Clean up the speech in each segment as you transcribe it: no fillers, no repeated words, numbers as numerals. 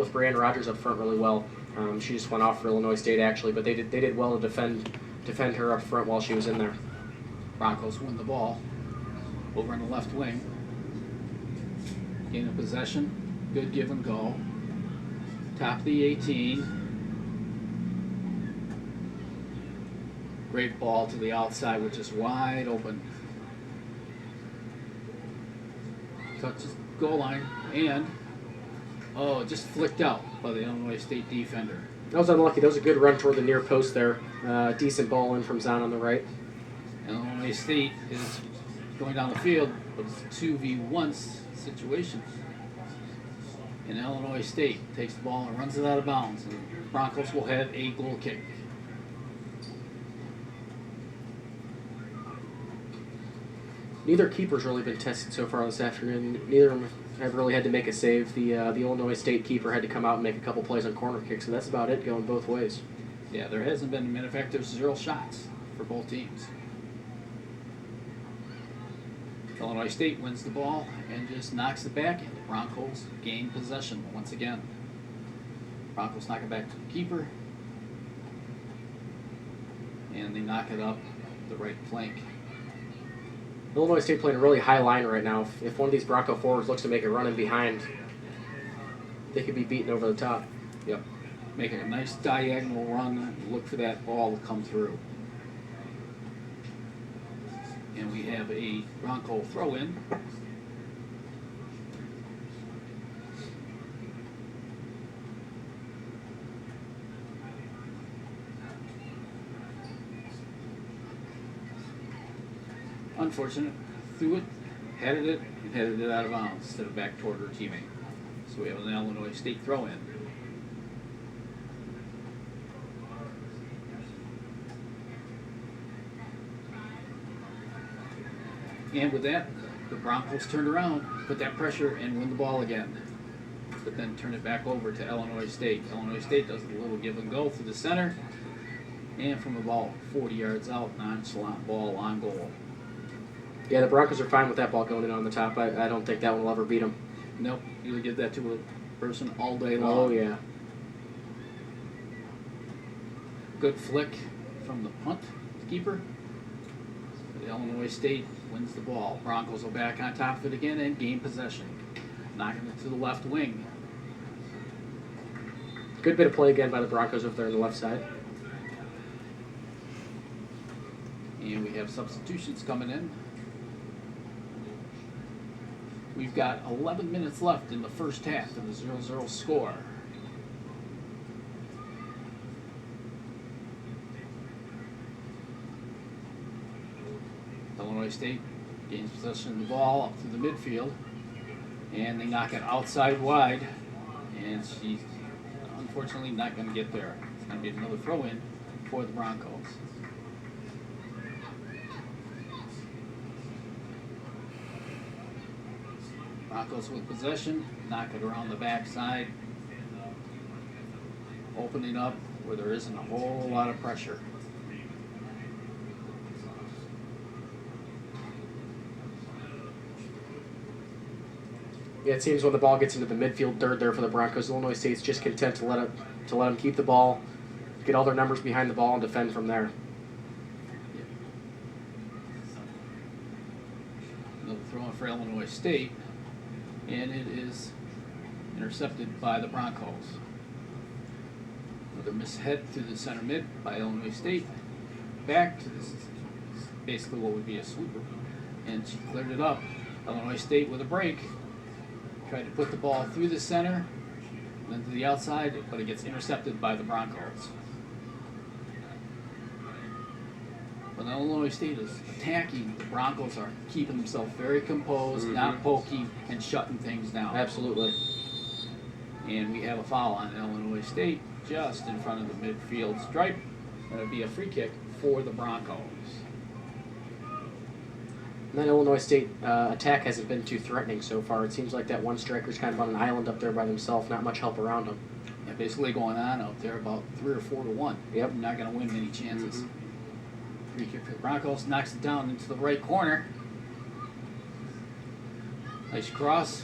with Brianna Rogers up front really well. She just went off for Illinois State actually, but they did well to defend her up front while she was in there. Broncos win the ball over on the left wing. Gain of possession. Good give and go. Top of the 18. Great ball to the outside, which is wide open. Touches goal line and just flicked out by the Illinois State defender. That was unlucky. That was a good run toward the near post there. Decent ball in from Zahn on the right. Illinois State is going down the field, but it's a 2v1 situation. And Illinois State takes the ball and runs it out of bounds. And the Broncos will have a goal kick. Neither keeper's really been tested so far this afternoon. Neither of them have really had to make a save. The Illinois State keeper had to come out and make a couple plays on corner kicks, so that's about it going both ways. Yeah, there hasn't been, in fact, there's 0 shots for both teams. Illinois State wins the ball and just knocks it back in. The Broncos gain possession once again. Broncos knock it back to the keeper. And they knock it up the right flank. Illinois State playing a really high line right now. If one of these Bronco forwards looks to make a run in behind, they could be beaten over the top. Yep. Making a nice diagonal run. Look for that ball to come through. And we have a Bronco throw-in. Unfortunate. Threw it, headed it, and headed it out of bounds instead of back toward her teammate. So we have an Illinois State throw-in. And with that, the Broncos turned around, put that pressure, and win the ball again. But then turn it back over to Illinois State. Illinois State does a little give and go through the center. And from about 40 yards out, nonchalant ball on goal. Yeah, the Broncos are fine with that ball going in on the top. I don't think that one will ever beat them. Nope, you'll give that to a person all day long. Oh, yeah. Good flick from the punt keeper. The Illinois State wins the ball. Broncos will back on top of it again and gain possession. Knocking it to the left wing. Good bit of play again by the Broncos over there on the left side. And we have substitutions coming in. We've got 11 minutes left in the first half of the 0-0 score. Illinois State gains possession of the ball up through the midfield. And they knock it outside wide. And she's unfortunately not going to get there. It's going to be another throw-in for the Broncos. Broncos with possession, knock it around the backside, opening up where there isn't a whole lot of pressure. Yeah, it seems when the ball gets into the midfield third there for the Broncos, Illinois State's just content to let them keep the ball, get all their numbers behind the ball, and defend from there. Another throw-in for Illinois State. And it is intercepted by the Broncos. Another mishead through the center mid by Illinois State. Back to this, basically what would be a sweeper. And she cleared it up. Illinois State with a break. Tried to put the ball through the center, then to the outside, but it gets intercepted by the Broncos. When Illinois State is attacking, the Broncos are keeping themselves very composed, not poking and shutting things down. Absolutely. And we have a foul on Illinois State just in front of the midfield stripe. That'll be a free kick for the Broncos. And that Illinois State attack hasn't been too threatening so far. It seems like that one striker's kind of on an island up there by himself, not much help around him. Yeah, basically going on out there about 3 or 4 to 1. Yep. Not going to win many chances. Free kick for the Broncos, knocks it down into the right corner. Nice cross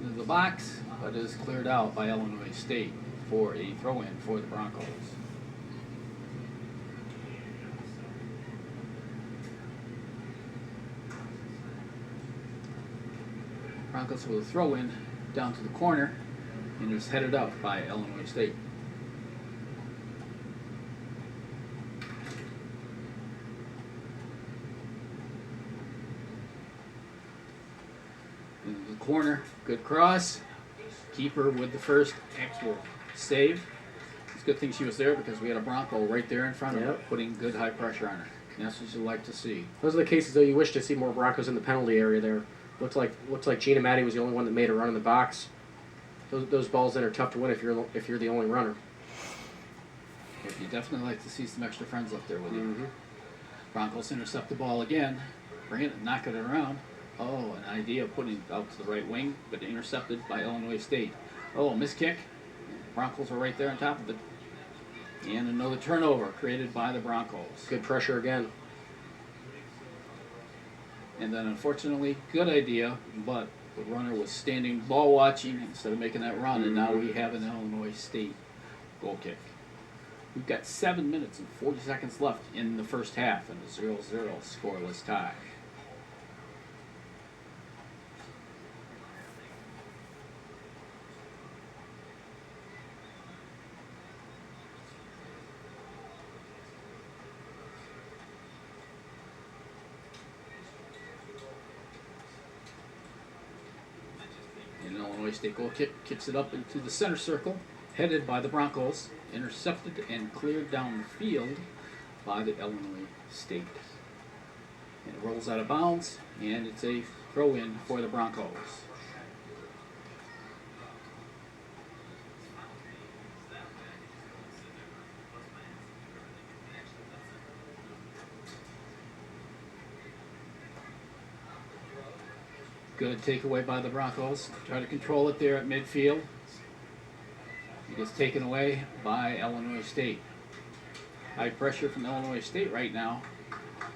into the box, but is cleared out by Illinois State for a throw-in for the Broncos. Broncos will throw in down to the corner and is headed up by Illinois State. In the corner, good cross. Keeper with the first actual save. It's a good thing she was there because we had a Bronco right there in front of her, putting good high pressure on her. And that's what you like to see. Those are the cases, though, you wish to see more Broncos in the penalty area there. Looks like Gina Maddie was the only one that made a run in the box. Those balls then are tough to win if you're the only runner. If you definitely like to see some extra friends up there with you. Mm-hmm. Broncos intercept the ball again, bring it, knock it around. Oh, an idea of putting it out to the right wing, but intercepted by Illinois State. Oh, miss kick. Broncos are right there on top of it. And another turnover created by the Broncos. Good pressure again. And then unfortunately, good idea, but the runner was standing ball watching instead of making that run, and now we have an Illinois State goal kick. We've got 7 minutes and 40 seconds left in the first half and a 0-0 scoreless tie. And Illinois State goal kick kicks it up into the center circle, headed by the Broncos, intercepted and cleared down the field by the Illinois State. And it rolls out of bounds, and it's a throw-in for the Broncos. Good takeaway by the Broncos. Try to control it there at midfield. It gets taken away by Illinois State. High pressure from Illinois State right now.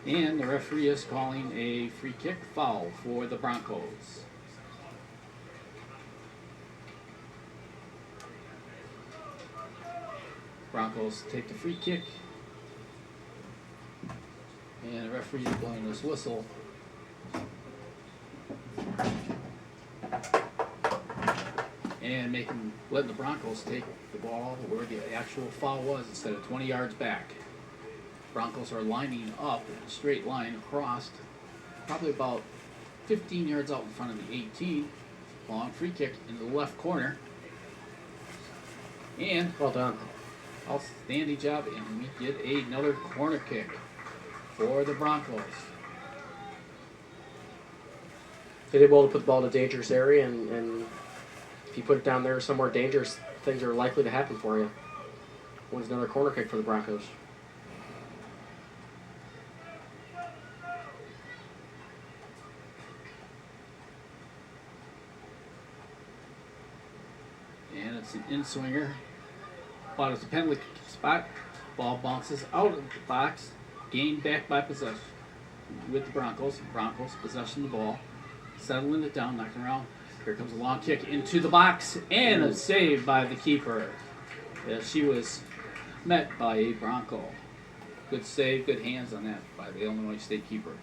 And the referee is calling a free kick foul for the Broncos. Broncos take the free kick. And the referee is blowing his whistle. And letting the Broncos take the ball where the actual foul was instead of 20 yards back. Broncos are lining up in a straight line across, probably about 15 yards out in front of the 18. Long free kick into the left corner. And Well done. outstanding job, and we get another corner kick for the Broncos. They did well to put the ball in a dangerous area, and if you put it down there somewhere dangerous, things are likely to happen for you. Wins another corner kick for the Broncos. And it's an in-swinger. Ball at the penalty spot. Ball bounces out of the box. Gained back by possession with the Broncos. Broncos possession of the ball. Settling it down, knocking around. Here comes a long kick into the box. And a save by the keeper. As she was met by a Bronco. Good save, good hands on that by the Illinois State keeper.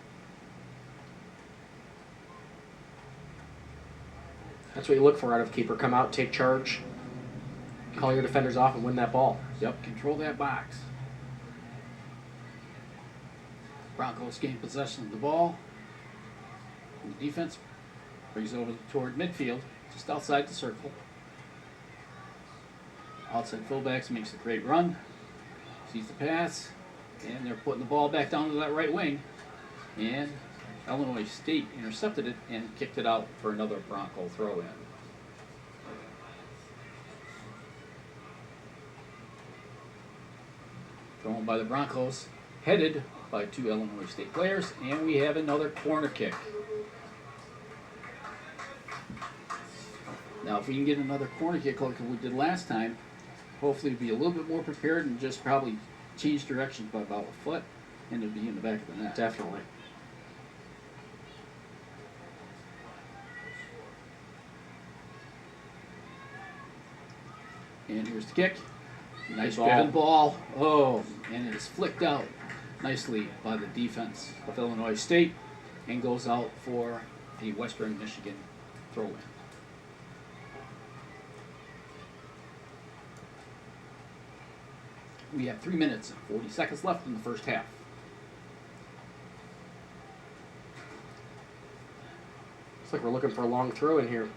That's what you look for out of a keeper. Come out, take charge, call your defenders off, and win that ball. Yep, control that box. Broncos gain possession of the ball. And the defense brings it over toward midfield, just outside the circle. Outside fullbacks makes a great run. Sees the pass, and they're putting the ball back down to that right wing. And Illinois State intercepted it and kicked it out for another Bronco throw-in. Thrown by the Broncos, headed by two Illinois State players, and we have another corner kick. Now, if we can get another corner kick like we did last time, hopefully we'll be a little bit more prepared and just probably change directions by about a foot, and it'll be in the back of the net. Definitely. And here's the kick. Nice Good ball. driven ball. Oh, and it is flicked out nicely by the defense of Illinois State and goes out for the Western Michigan throw-in. We have 3 minutes and 40 seconds left in the first half. Looks like we're looking for a long throw in here.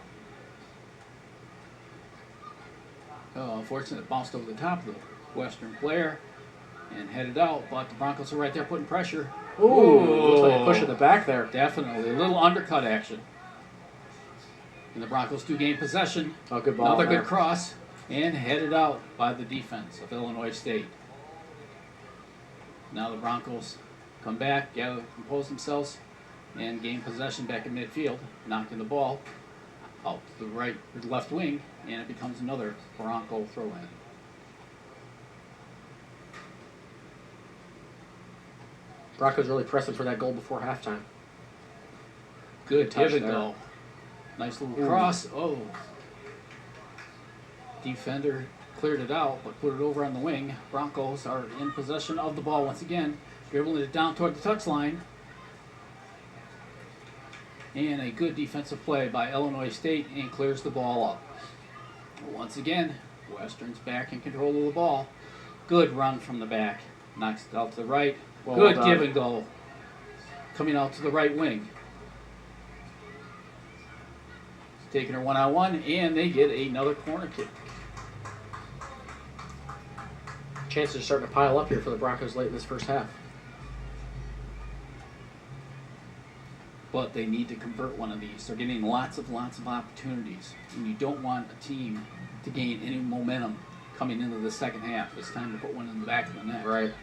Unfortunately, it bounced over the top of the Western player and headed out, but the Broncos are right there putting pressure. Ooh, looks like a push in the back there. Definitely. A little undercut action. And the Broncos do gain possession. Oh, good ball. Another there. good cross and headed out by the defense of Illinois State. Now the Broncos come back, compose themselves, and gain possession back in midfield, knocking the ball out to the right or the left wing, and it becomes another Bronco throw-in. Broncos really pressing for that goal before halftime. Good touch give and there. go. Nice little Ooh. cross. Oh. Defender cleared it out, but put it over on the wing. Broncos are in possession of the ball once again, dribbling it down toward the touchline. And a good defensive play by Illinois State and clears the ball up. Once again, Western's back in control of the ball. Good run from the back. Knocks it out to the right. Well Good done. give and go. Coming out to the right wing. Taking her one-on-one, and they get another corner kick. Chances are starting to pile up here for the Broncos late in this first half. But they need to convert one of these. They're getting lots of opportunities. And you don't want a team to gain any momentum coming into the second half. It's time to put one in the back of the net. Right.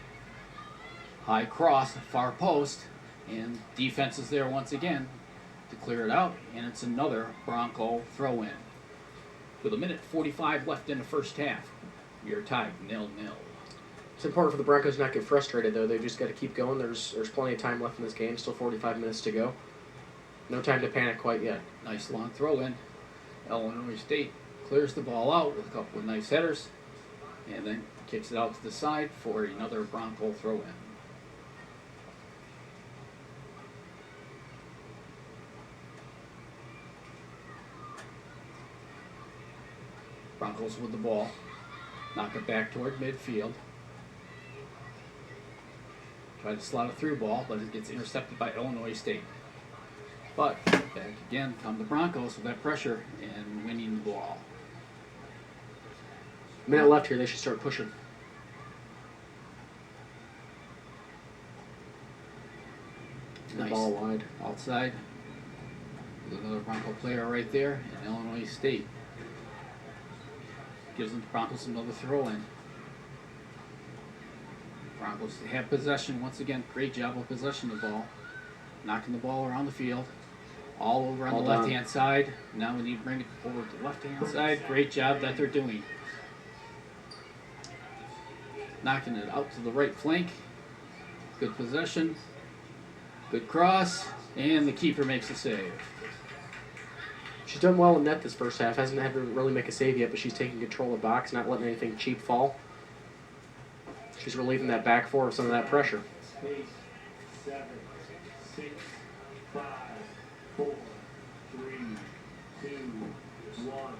High cross, far post, and defense is there once again to clear it out, and it's another Bronco throw-in. With a minute 45 left in the first half, we are tied 0-0. It's important for the Broncos not to get frustrated, though. They just got to keep going. There's plenty of time left in this game. Still 45 minutes to go. No time to panic quite yet. Nice long throw-in. Illinois State clears the ball out with a couple of nice headers, and then kicks it out to the side for another Bronco throw-in. Broncos with the ball. Knock it back toward midfield. Try to slot a through ball, but it gets intercepted by Illinois State. But back again come the Broncos with that pressure and winning the ball. Minute left here. They should start pushing. The Nice. ball wide. Outside. There's another Bronco player right there, and Illinois State gives the Broncos another throw-in. Broncos have possession once again. Great job of possession of the ball. Knocking the ball around the field. All over on All the done. left-hand side. Now we need to bring it over to the left-hand side. Great job that they're doing. Knocking it out to the right flank. Good possession. Good cross. And the keeper makes a save. She's done well in net this first half. Hasn't had to really make a save yet, but she's taking control of the box, not letting anything cheap fall. She's relieving that back four of some of that pressure. 8, 7, 6, 5, 4, 3, 2, 1,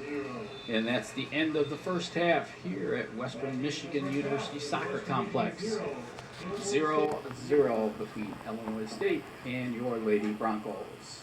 0. And that's the end of the first half here at Western Michigan University Soccer Complex. 0-0 between Illinois State and your Lady Broncos.